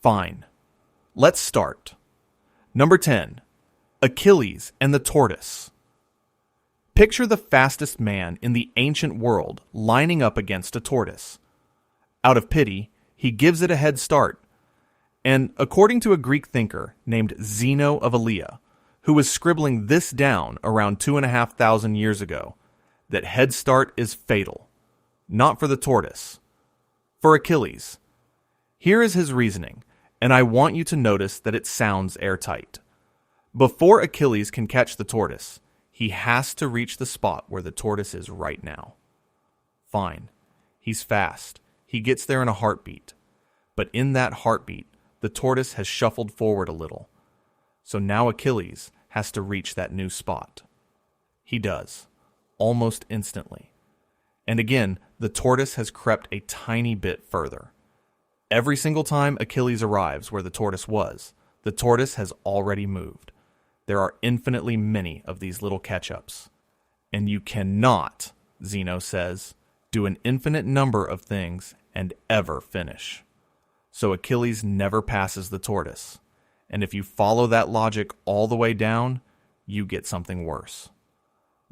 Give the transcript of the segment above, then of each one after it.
Fine. Let's start. Number 10. Achilles and the tortoise. Picture the fastest man in the ancient world lining up against a tortoise. Out of pity, he gives it a head start. And according to a Greek thinker named Zeno of Elea, who was scribbling this down around 2,500 years ago, that head start is fatal. Not for the tortoise. For Achilles. Here is his reasoning, and I want you to notice that it sounds airtight. Before Achilles can catch the tortoise, he has to reach the spot where the tortoise is right now. Fine. He's fast. He gets there in a heartbeat. But in that heartbeat, the tortoise has shuffled forward a little. So now Achilles has to reach that new spot. He does, almost instantly. And again, the tortoise has crept a tiny bit further. Every single time Achilles arrives where the tortoise was, the tortoise has already moved. There are infinitely many of these little catch-ups. And you cannot, Zeno says, do an infinite number of things and ever finish. So Achilles never passes the tortoise. And if you follow that logic all the way down, you get something worse.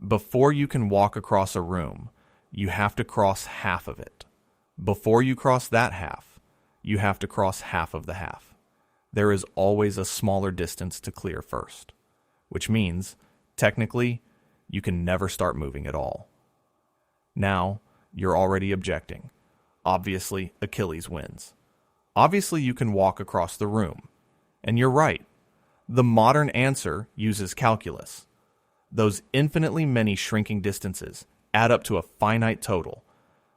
Before you can walk across a room, you have to cross half of it. Before you cross that half, you have to cross half of the half. There is always a smaller distance to clear first, which means, technically, you can never start moving at all. Now, you're already objecting. Obviously, Achilles wins. Obviously, you can walk across the room. And you're right. The modern answer uses calculus. Those infinitely many shrinking distances add up to a finite total,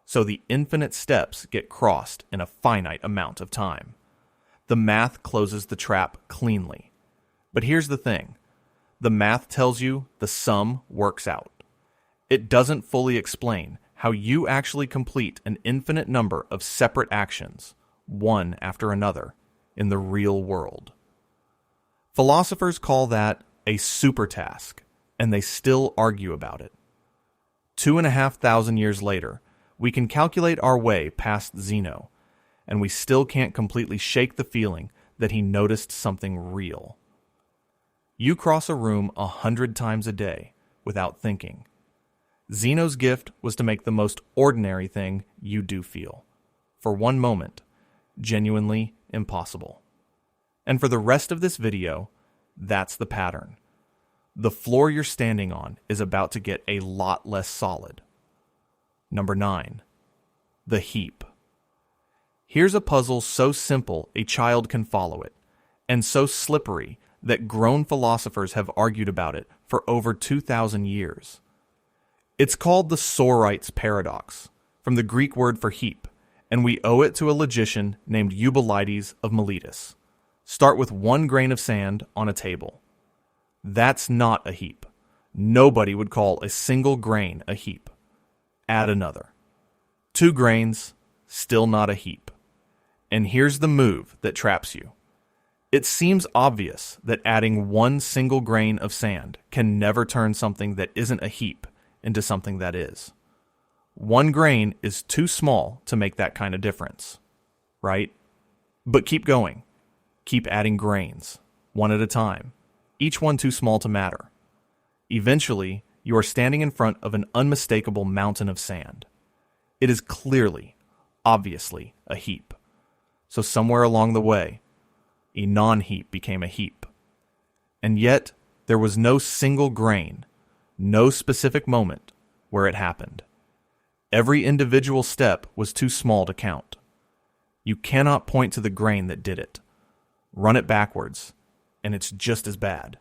so the infinite steps get crossed in a finite amount of time. The math closes the trap cleanly. But here's the thing. The math tells you the sum works out. It doesn't fully explain how you actually complete an infinite number of separate actions, one after another, in the real world. Philosophers call that a super task, and they still argue about it. 2,500 years later, we can calculate our way past Zeno, and we still can't completely shake the feeling that he noticed something real. You cross a room 100 times a day without thinking. Zeno's gift was to make the most ordinary thing you do feel, for one moment, genuinely impossible. And for the rest of this video, that's the pattern. The floor you're standing on is about to get a lot less solid. Number 9. The heap. Here's a puzzle so simple a child can follow it, and so slippery that grown philosophers have argued about it for over 2,000 years. It's called the Sorite's paradox, from the Greek word for heap, and we owe it to a logician named Eubulides of Miletus. Start with 1 grain of sand on a table. That's not a heap. Nobody would call a single grain a heap. Add another. 2 grains, still not a heap. And here's the move that traps you. It seems obvious that adding 1 single grain of sand can never turn something that isn't a heap into something that is. 1 grain is too small to make that kind of difference, right? But keep going. Keep adding grains, one at a time, each one too small to matter. Eventually, you are standing in front of an unmistakable mountain of sand. It is clearly, obviously, a heap. So somewhere along the way, a non-heap became a heap. And yet, there was no single grain, no specific moment where it happened. Every individual step was too small to count. You cannot point to the grain that did it. Run it backwards, and it's just as bad.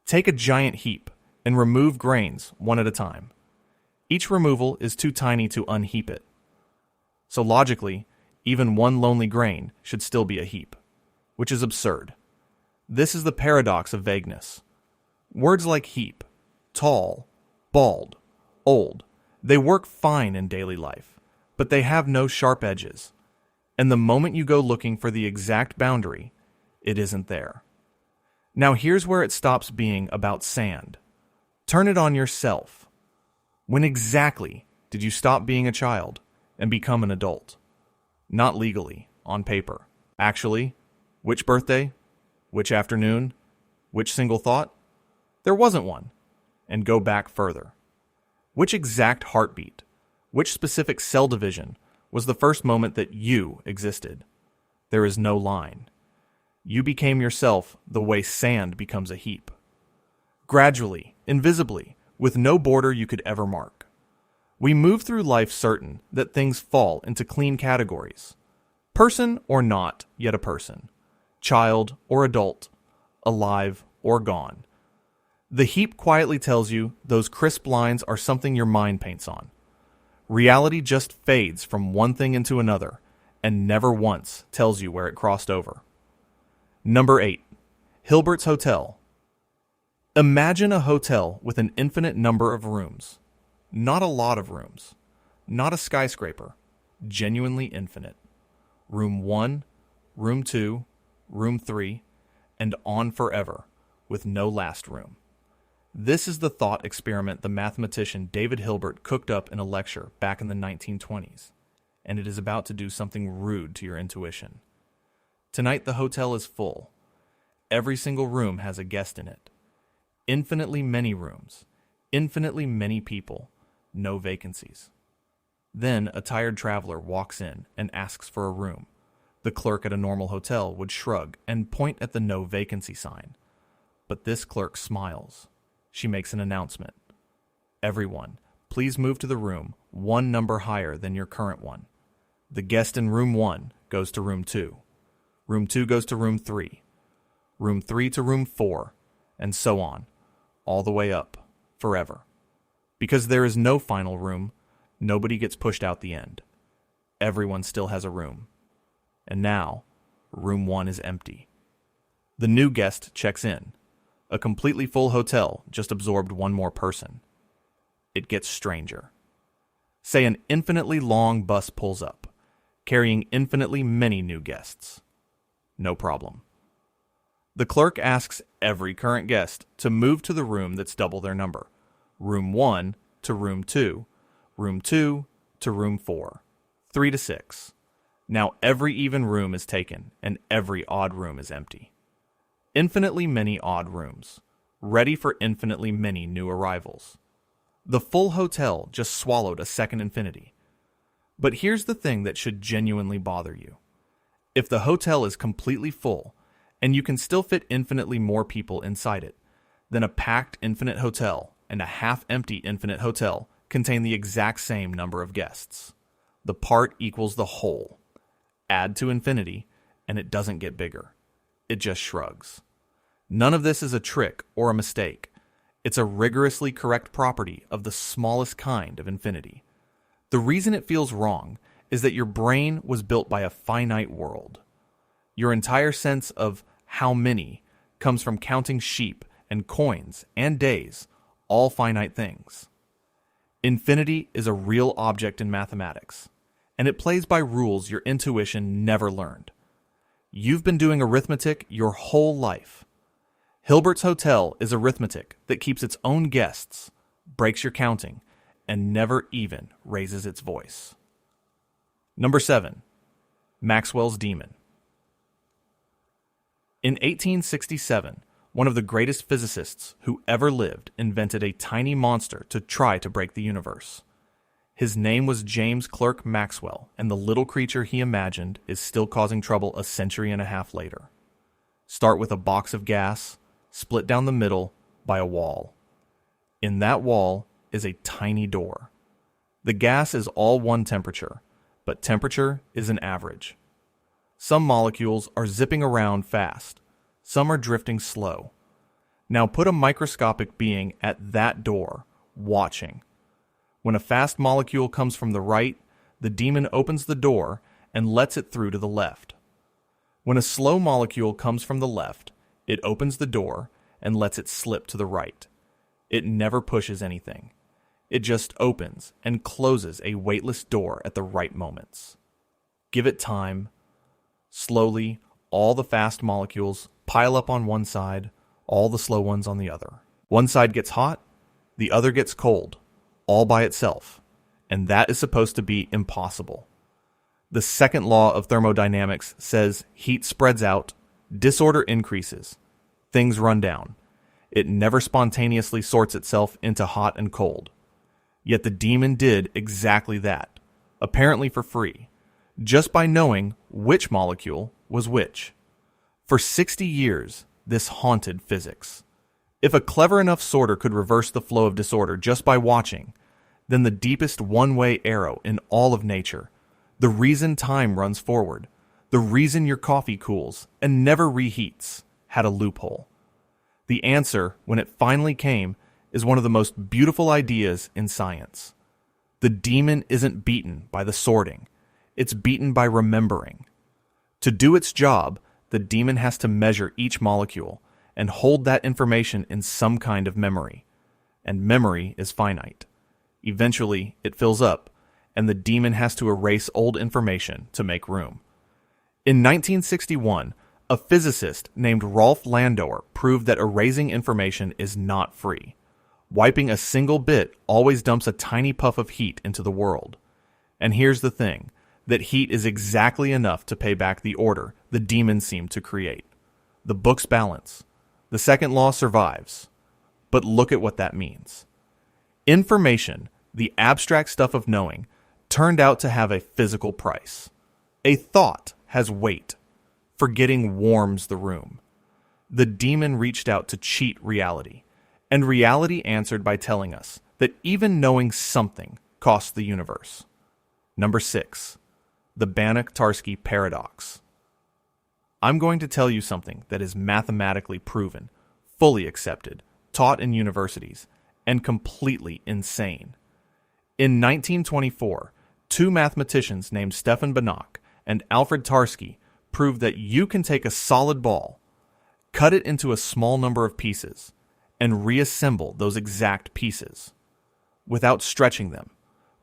Take a giant heap and remove grains one at a time. Each removal is too tiny to unheap it. So logically, even 1 lonely grain should still be a heap, which is absurd. This is the paradox of vagueness. Words like heap, tall, bald, old, they work fine in daily life, but they have no sharp edges. And the moment you go looking for the exact boundary, it isn't there. Now here's where it stops being about sand. Turn it on yourself. When exactly did you stop being a child and become an adult? Not legally, on paper. Actually, which birthday? Which afternoon? Which single thought? There wasn't one. And go back further. Which exact heartbeat, which specific cell division was the first moment that you existed? There is no line. You became yourself the way sand becomes a heap. Gradually, invisibly, with no border you could ever mark. We move through life certain that things fall into clean categories. Person or not yet a person. Child or adult. Alive or gone. The heap quietly tells you those crisp lines are something your mind paints on. Reality just fades from one thing into another, and never once tells you where it crossed over. Number 8. Hilbert's Hotel. Imagine a hotel with an infinite number of rooms. Not a lot of rooms. Not a skyscraper. Genuinely infinite. Room 1, Room 2, Room 3, and on forever, with no last room. This is the thought experiment the mathematician David Hilbert cooked up in a lecture back in the 1920s, and it is about to do something rude to your intuition. Tonight the hotel is full. Every single room has a guest in it. Infinitely many rooms, infinitely many people, no vacancies. Then a tired traveler walks in and asks for a room. The clerk at a normal hotel would shrug and point at the no vacancy sign. But this clerk smiles. She makes an announcement. Everyone, please move to the room one number higher than your current one. The guest in room 1 goes to room 2. Room 2 goes to room 3. Room 3 to room 4, and so on, all the way up, forever. Because there is no final room, nobody gets pushed out the end. Everyone still has a room. And now, room 1 is empty. The new guest checks in. A completely full hotel just absorbed one more person. It gets stranger. Say an infinitely long bus pulls up, carrying infinitely many new guests. No problem. The clerk asks every current guest to move to the room that's double their number. Room 1 to room 2, room 2 to room 4, 3 to 6. Now every even room is taken, and every odd room is empty. Infinitely many odd rooms, ready for infinitely many new arrivals. The full hotel just swallowed a second infinity. But here's the thing that should genuinely bother you. If the hotel is completely full, and you can still fit infinitely more people inside it, then a packed infinite hotel and a half-empty infinite hotel contain the exact same number of guests. The part equals the whole. Add to infinity, and it doesn't get bigger. It just shrugs. None of this is a trick or a mistake. It's a rigorously correct property of the smallest kind of infinity. The reason it feels wrong is that your brain was built by a finite world. Your entire sense of how many comes from counting sheep and coins and days, all finite things. Infinity is a real object in mathematics, and it plays by rules your intuition never learned. You've been doing arithmetic your whole life. Hilbert's Hotel is arithmetic that keeps its own guests, breaks your counting, and never even raises its voice. Number 7. Maxwell's Demon. In 1867, one of the greatest physicists who ever lived invented a tiny monster to try to break the universe. His name was James Clerk Maxwell, and the little creature he imagined is still causing trouble a century and a half later. Start with a box of gas, split down the middle by a wall. In that wall is a tiny door. The gas is all one temperature, but temperature is an average. Some molecules are zipping around fast. Some are drifting slow. Now put a microscopic being at that door, watching. When a fast molecule comes from the right, the demon opens the door and lets it through to the left. When a slow molecule comes from the left, it opens the door and lets it slip to the right. It never pushes anything. It just opens and closes a weightless door at the right moments. Give it time. Slowly, all the fast molecules pile up on one side, all the slow ones on the other. One side gets hot, the other gets cold, all by itself, and that is supposed to be impossible. The second law of thermodynamics says heat spreads out, disorder increases, things run down. It never spontaneously sorts itself into hot and cold. Yet the demon did exactly that, apparently for free, just by knowing which molecule was which. For 60 years, this haunted physics. If a clever enough sorter could reverse the flow of disorder just by watching, then the deepest one-way arrow in all of nature, the reason time runs forward, the reason your coffee cools and never reheats, had a loophole. The answer, when it finally came, is one of the most beautiful ideas in science. The demon isn't beaten by the sorting. It's beaten by remembering. To do its job, the demon has to measure each molecule and hold that information in some kind of memory. And memory is finite. Eventually, it fills up, and the demon has to erase old information to make room. In 1961, a physicist named Rolf Landauer proved that erasing information is not free. Wiping a single bit always dumps a tiny puff of heat into the world. And here's the thing, that heat is exactly enough to pay back the order the demons seem to create. The books balance. The second law survives. But look at what that means. Information, the abstract stuff of knowing, turned out to have a physical price. A thought has weight. Forgetting warms the room. The demon reached out to cheat reality, and reality answered by telling us that even knowing something costs the universe. Number 6. The Banach-Tarski paradox. I'm going to tell you something that is mathematically proven, fully accepted, taught in universities, and completely insane. In 1924, two mathematicians named Stefan Banach and Alfred Tarski proved that you can take a solid ball, cut it into a small number of pieces, and reassemble those exact pieces, without stretching them,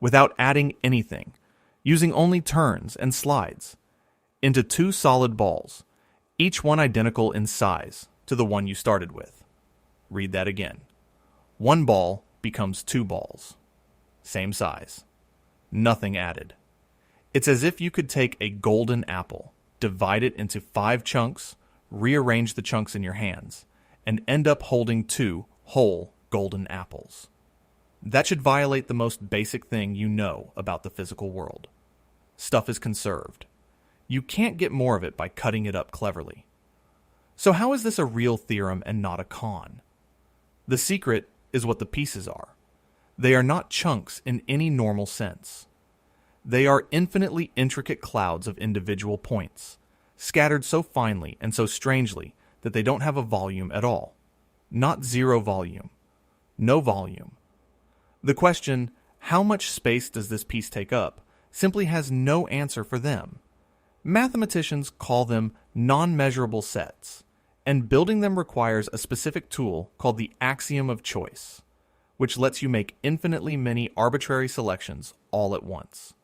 without adding anything, using only turns and slides, into two solid balls, each one identical in size to the one you started with. Read that again. One ball becomes two balls. Same size. Nothing added. It's as if you could take a golden apple, divide it into 5 chunks, rearrange the chunks in your hands, and end up holding 2 whole golden apples. That should violate the most basic thing you know about the physical world. Stuff is conserved. You can't get more of it by cutting it up cleverly. So how is this a real theorem and not a con? The secret is what the pieces are. They are not chunks in any normal sense. They are infinitely intricate clouds of individual points, scattered so finely and so strangely that they don't have a volume at all. Not zero volume. No volume. The question, how much space does this piece take up, simply has no answer for them. Mathematicians call them non-measurable sets, and building them requires a specific tool called the axiom of choice, which lets you make infinitely many arbitrary selections all at once.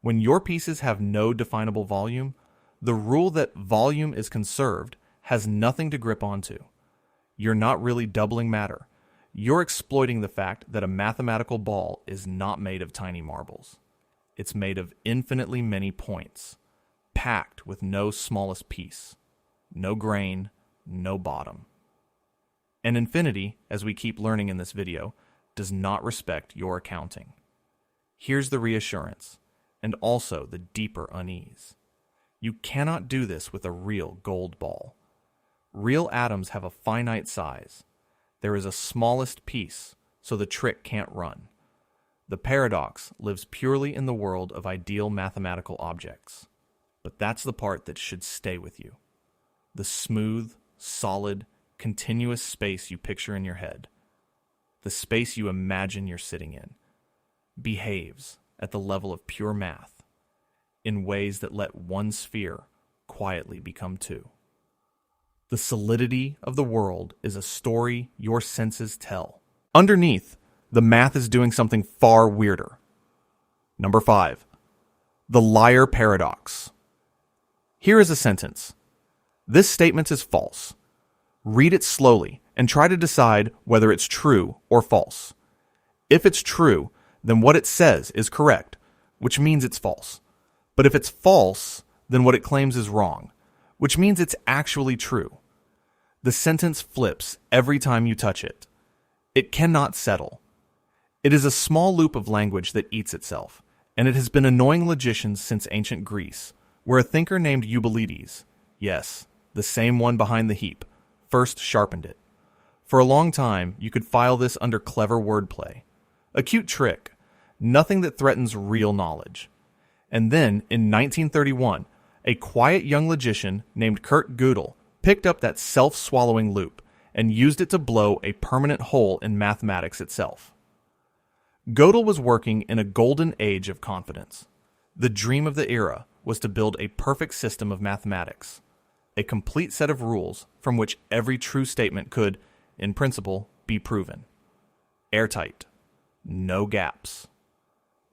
When your pieces have no definable volume, the rule that volume is conserved has nothing to grip onto. You're not really doubling matter. You're exploiting the fact that a mathematical ball is not made of tiny marbles. It's made of infinitely many points, packed with no smallest piece, no grain, no bottom. And infinity, as we keep learning in this video, does not respect your accounting. Here's the reassurance, and also the deeper unease. You cannot do this with a real gold ball. Real atoms have a finite size. There is a smallest piece, so the trick can't run. The paradox lives purely in the world of ideal mathematical objects. But that's the part that should stay with you. The smooth, solid, continuous space you picture in your head. The space you imagine you're sitting in. Behaves at the level of pure math, in ways that let one sphere quietly become two. The solidity of the world is a story your senses tell. Underneath, the math is doing something far weirder. Number 5. The liar paradox. Here is a sentence. This statement is false. Read it slowly and try to decide whether it's true or false. If it's true, then what it says is correct, which means it's false. But if it's false, then what it claims is wrong, which means it's actually true. The sentence flips every time you touch it. It cannot settle. It is a small loop of language that eats itself, and it has been annoying logicians since ancient Greece, where a thinker named Eubulides, yes, the same one behind the heap, first sharpened it. For a long time, you could file this under clever wordplay. A cute trick, nothing that threatens real knowledge. And then, in 1931, a quiet young logician named Kurt Gödel picked up that self-swallowing loop and used it to blow a permanent hole in mathematics itself. Gödel was working in a golden age of confidence. The dream of the era was to build a perfect system of mathematics, a complete set of rules from which every true statement could, in principle, be proven. Airtight. No gaps.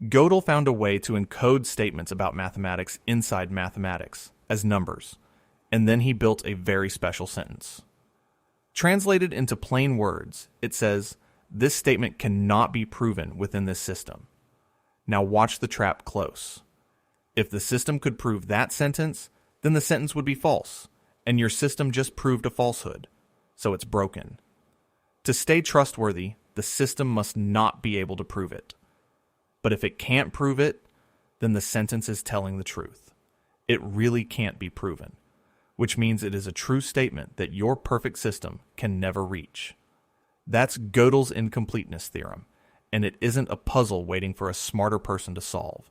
Gödel found a way to encode statements about mathematics inside mathematics as numbers, and then he built a very special sentence. Translated into plain words, it says, "This statement cannot be proven within this system." Now watch the trap close. If the system could prove that sentence, then the sentence would be false, and your system just proved a falsehood, so it's broken. To stay trustworthy, the system must not be able to prove it. But if it can't prove it, then the sentence is telling the truth. It really can't be proven, which means it is a true statement that your perfect system can never reach. That's Gödel's incompleteness theorem, and it isn't a puzzle waiting for a smarter person to solve.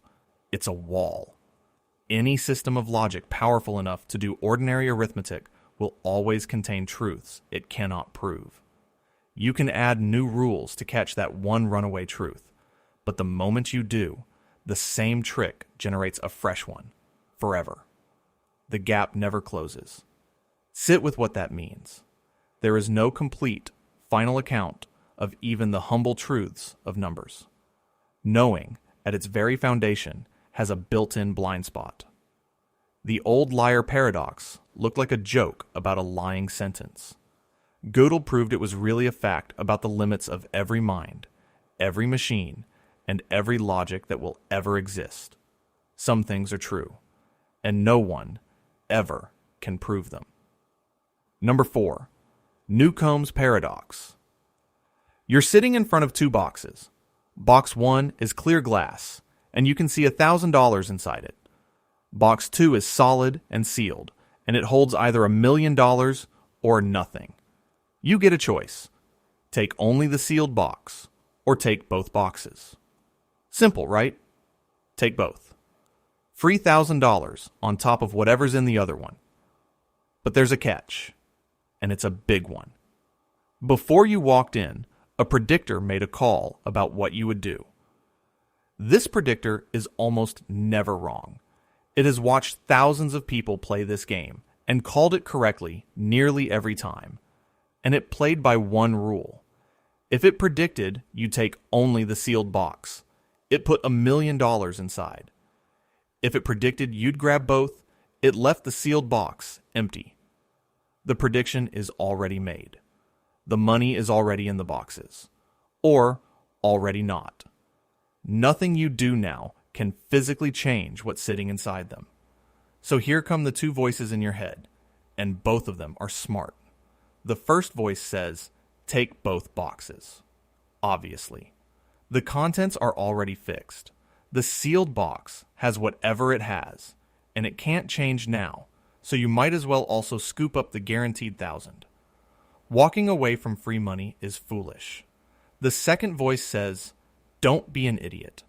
It's a wall. Any system of logic powerful enough to do ordinary arithmetic will always contain truths it cannot prove. You can add new rules to catch that one runaway truth, but the moment you do, the same trick generates a fresh one, forever. The gap never closes. Sit with what that means. There is no complete, final account of even the humble truths of numbers. Knowing, at its very foundation, has a built-in blind spot. The old liar paradox looked like a joke about a lying sentence. Gödel proved it was really a fact about the limits of every mind, every machine, and every logic that will ever exist. Some things are true, and no one, ever, can prove them. Number 4. Newcomb's paradox. You're sitting in front of two boxes. Box 1 is clear glass, and you can see $1,000 inside it. Box 2 is solid and sealed, and it holds either $1 million or nothing. You get a choice. Take only the sealed box, or take both boxes. Simple, right? Take both. Free $1,000 on top of whatever's in the other one. But there's a catch, and it's a big one. Before you walked in, a predictor made a call about what you would do. This predictor is almost never wrong. It has watched thousands of people play this game and called it correctly nearly every time. And it played by one rule. If it predicted you take only the sealed box, it put $1 million inside. If it predicted you'd grab both, it left the sealed box empty. The prediction is already made. The money is already in the boxes. Or already not. Nothing you do now can physically change what's sitting inside them. So here come the two voices in your head, and both of them are smart. The first voice says, take both boxes. Obviously. The contents are already fixed. The sealed box has whatever it has, and it can't change now, so you might as well also scoop up the guaranteed 1,000. Walking away from free money is foolish. The second voice says, don't be an idiot.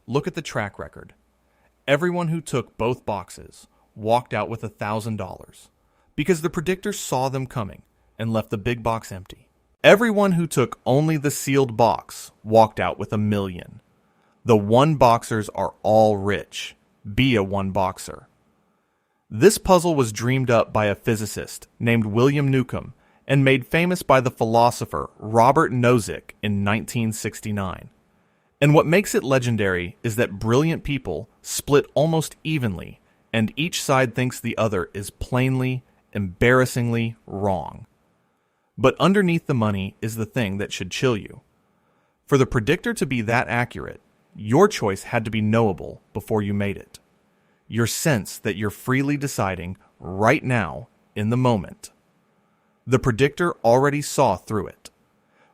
Look at the track record. Everyone who took both boxes walked out with $1,000 because the predictor saw them coming and left the big box empty. Everyone who took only the sealed box walked out with $1 million. The one-boxers are all rich. Be a one-boxer. This puzzle was dreamed up by a physicist named William Newcomb and made famous by the philosopher Robert Nozick in 1969. And what makes it legendary is that brilliant people split almost evenly, and each side thinks the other is plainly, embarrassingly wrong. But underneath the money is the thing that should chill you. For the predictor to be that accurate, your choice had to be knowable before you made it. your sense that you're freely deciding right now in the moment. The predictor already saw through it,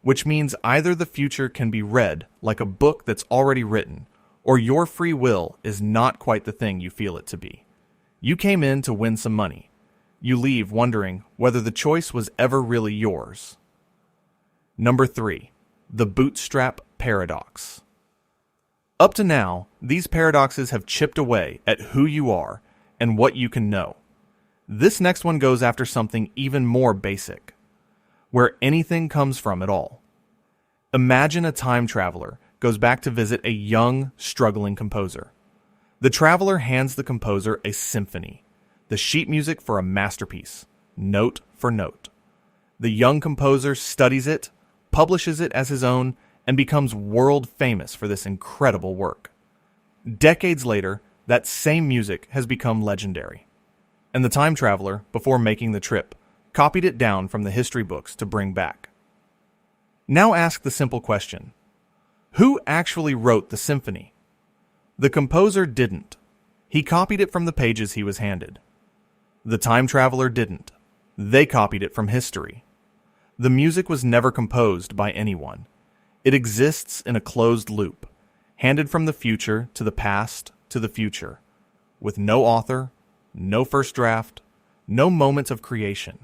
which means either the future can be read like a book that's already written, or your free will is not quite the thing you feel it to be. You came in to win some money. You leave wondering whether the choice was ever really yours. Number 3, the bootstrap paradox. Up to now, these paradoxes have chipped away at who you are and what you can know. This next one goes after something even more basic, where anything comes from at all. Imagine a time traveler goes back to visit a young, struggling composer. The traveler hands the composer a symphony, the sheet music for a masterpiece, note for note. The young composer studies it, publishes it as his own, and becomes world famous for this incredible work. Decades later, that same music has become legendary. And the time traveler, before making the trip, copied it down from the history books to bring back. Now ask the simple question: who actually wrote the symphony? The composer didn't. He copied it from the pages he was handed. The time traveler didn't. They copied it from history. The music was never composed by anyone. It exists in a closed loop, handed from the future to the past to the future, with no author, no first draft, no moment of creation.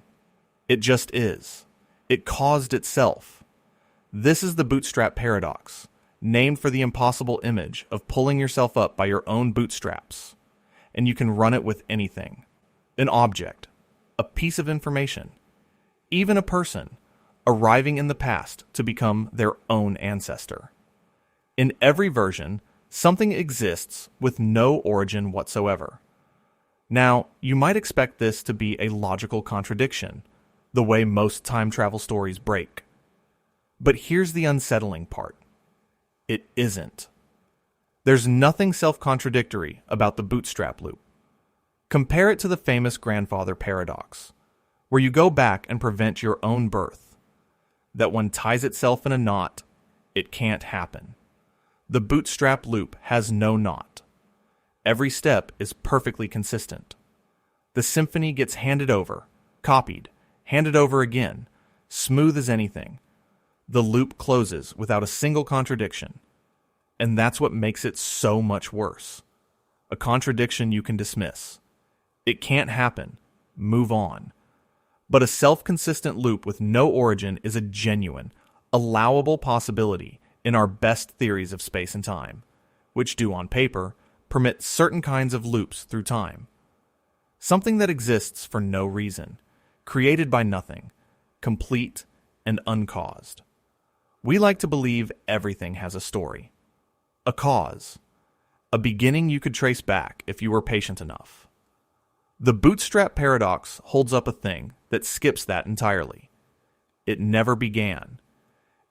It just is. It caused itself. This is the bootstrap paradox, named for the impossible image of pulling yourself up by your own bootstraps. And you can run it with anything: an object, a piece of information, even a person, arriving in the past to become their own ancestor. In every version, something exists with no origin whatsoever. Now, you might expect this to be a logical contradiction, the way most time travel stories break. But here's the unsettling part. It isn't. There's nothing self-contradictory about the bootstrap loop. Compare it to the famous grandfather paradox, where you go back and prevent your own birth. That one ties itself in a knot. It can't happen. The bootstrap loop has no knot. Every step is perfectly consistent. The symphony gets handed over, copied, handed over again, smooth as anything. The loop closes without a single contradiction. And that's what makes it so much worse. A contradiction you can dismiss. It can't happen. Move on. But a self-consistent loop with no origin is a genuine, allowable possibility in our best theories of space and time, which do on paper permit certain kinds of loops through time. Something that exists for no reason, created by nothing, complete and uncaused. We like to believe everything has a story, a cause, a beginning you could trace back if you were patient enough. The bootstrap paradox holds up a thing that skips that entirely. It never began.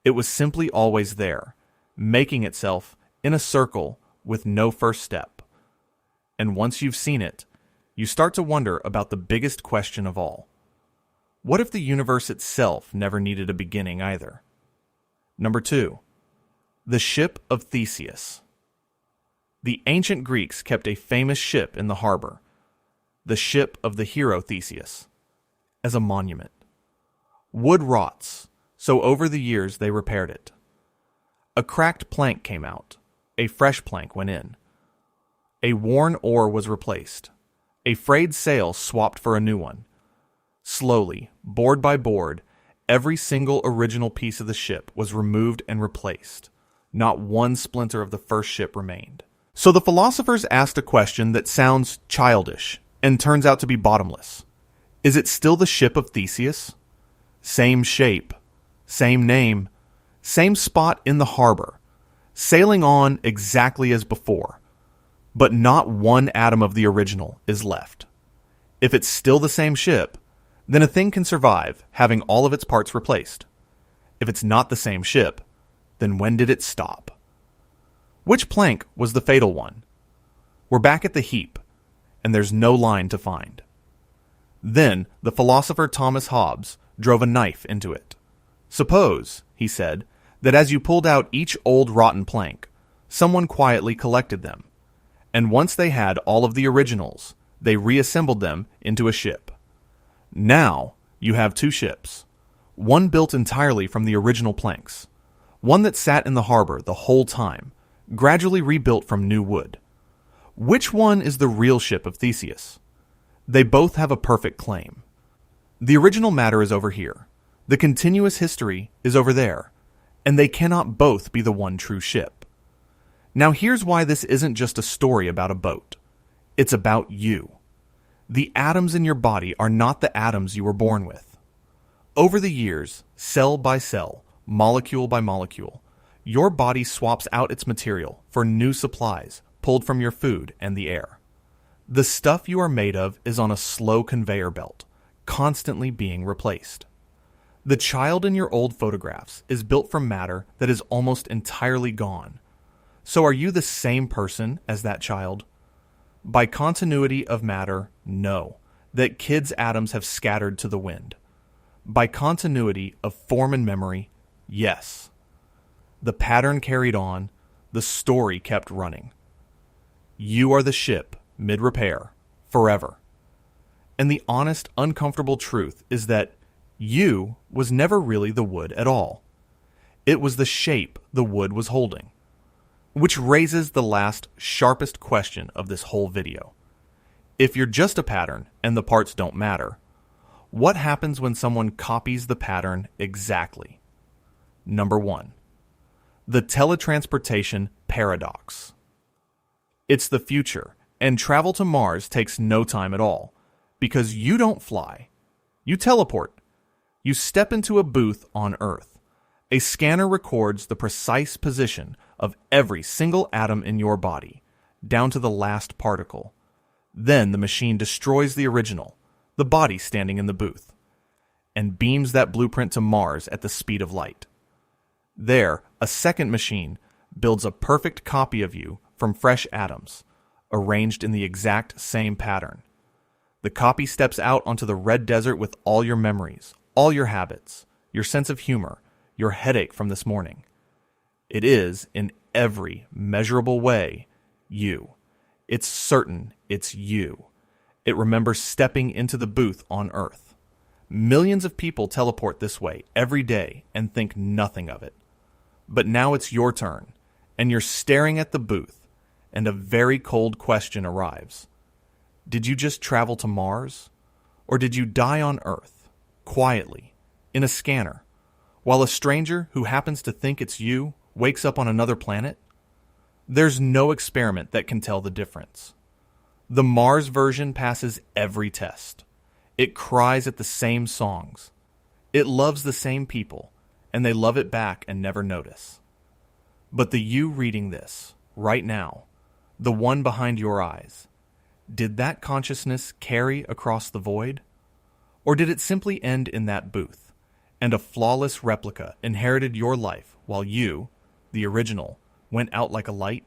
It was simply always there, making itself in a circle with no first step. And once you've seen it, you start to wonder about the biggest question of all. What if the universe itself never needed a beginning either? Number 2, the ship of Theseus. The ancient Greeks kept a famous ship in the harbor, the ship of the hero Theseus, as a monument. Wood rots, so over the years they repaired it. A cracked plank came out, a fresh plank went in. A worn oar was replaced, a frayed sail swapped for a new one. Slowly, board by board, every single original piece of the ship was removed and replaced. Not one splinter of the first ship remained. So the philosophers asked a question that sounds childish and turns out to be bottomless. Is it still the ship of Theseus? Same shape, same name, same spot in the harbor, sailing on exactly as before, but not one atom of the original is left. If it's still the same ship, then a thing can survive having all of its parts replaced. If it's not the same ship, then when did it stop? Which plank was the fatal one? We're back at the heap, and there's no line to find. Then the philosopher Thomas Hobbes drove a knife into it. Suppose, he said, that as you pulled out each old rotten plank, someone quietly collected them, And once they had all of the originals, they reassembled them into a ship. Now, you have two ships. One built entirely from the original planks. One that sat in the harbor the whole time, gradually rebuilt from new wood. Which one is the real ship of Theseus? They both have a perfect claim. The original matter is over here. The continuous history is over there. And they cannot both be the one true ship. Now here's why this isn't just a story about a boat. It's about you. The atoms in your body are not the atoms you were born with. Over the years, cell by cell, molecule by molecule, your body swaps out its material for new supplies pulled from your food and the air. The stuff you are made of is on a slow conveyor belt, constantly being replaced. The child in your old photographs is built from matter that is almost entirely gone. So are you the same person as that child? By continuity of matter, no, that kids' atoms have scattered to the wind. By continuity of form and memory, yes. The pattern carried on, the story kept running. You are the ship, mid-repair, forever. And the honest, uncomfortable truth is that you was never really the wood at all. It was the shape the wood was holding. Which raises the last, sharpest question of this whole video. If you're just a pattern and the parts don't matter, what happens when someone copies the pattern exactly? Number 1. The teletransportation paradox. It's the future, and travel to Mars takes no time at all, because you don't fly. You teleport. You step into a booth on Earth. A scanner records the precise position of every single atom in your body, down to the last particle. Then the machine destroys the original, the body standing in the booth, and beams that blueprint to Mars at the speed of light. There, a second machine builds a perfect copy of you from fresh atoms, arranged in the exact same pattern. The copy steps out onto the red desert with all your memories, all your habits, your sense of humor, your headache from this morning. It is, in every measurable way, you. It's certain it's you. It remembers stepping into the booth on Earth. Millions of people teleport this way every day and think nothing of it. But now it's your turn, and you're staring at the booth, and a very cold question arrives. Did you just travel to Mars? Or did you die on Earth, quietly, in a scanner, while a stranger who happens to think it's you wakes up on another planet? There's no experiment that can tell the difference. The Mars version passes every test. It cries at the same songs. It loves the same people, and they love it back and never notice. But the you reading this, right now, the one behind your eyes, did that consciousness carry across the void? Or did it simply end in that booth, and a flawless replica inherited your life while you, the original, went out like a light?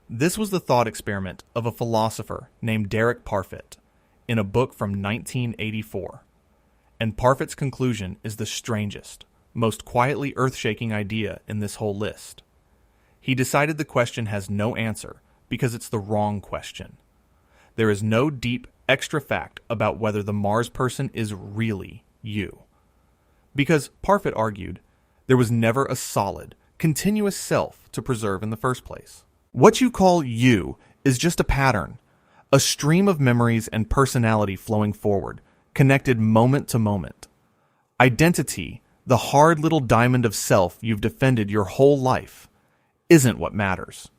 This was the thought experiment of a philosopher named Derek Parfit in a book from 1984. And Parfit's conclusion is the strangest, most quietly earth-shaking idea in this whole list. He decided the question has no answer because it's the wrong question. There is no deep, extra fact about whether the Mars person is really you. Because, Parfit argued, there was never a solid, continuous self to preserve in the first place. What you call you is just a pattern, a stream of memories and personality flowing forward, connected moment to moment. Identity, the hard little diamond of self you've defended your whole life, isn't what matters.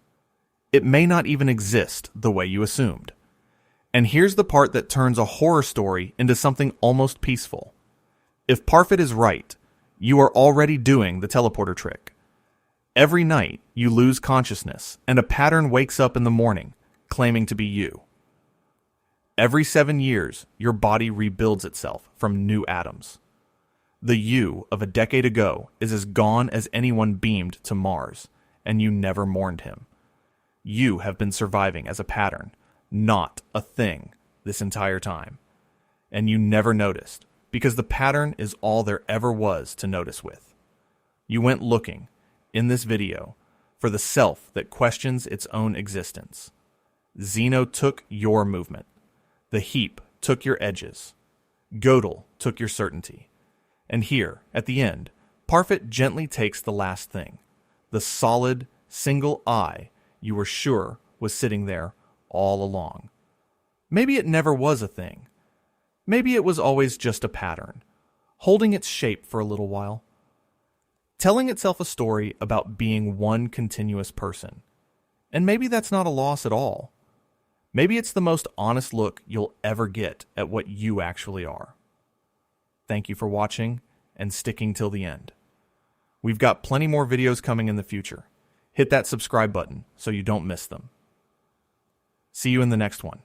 It may not even exist the way you assumed. And here's the part that turns a horror story into something almost peaceful. If Parfit is right, you are already doing the teleporter trick. Every night, you lose consciousness, and a pattern wakes up in the morning, claiming to be you. Every 7 years, your body rebuilds itself from new atoms. The you of a decade ago is as gone as anyone beamed to Mars, and you never mourned him. You have been surviving as a pattern, not a thing, this entire time. And you never noticed, because the pattern is all there ever was to notice with. You went looking, in this video, for the self that questions its own existence. Zeno took your movement. The heap took your edges. Gödel took your certainty. And here, at the end, Parfit gently takes the last thing, the solid, single I you were sure was sitting there all along. Maybe it never was a thing. Maybe it was always just a pattern, holding its shape for a little while, telling itself a story about being one continuous person. And maybe that's not a loss at all. Maybe it's the most honest look you'll ever get at what you actually are. Thank you for watching and sticking till the end. We've got plenty more videos coming in the future. Hit that subscribe button so you don't miss them. See you in the next one.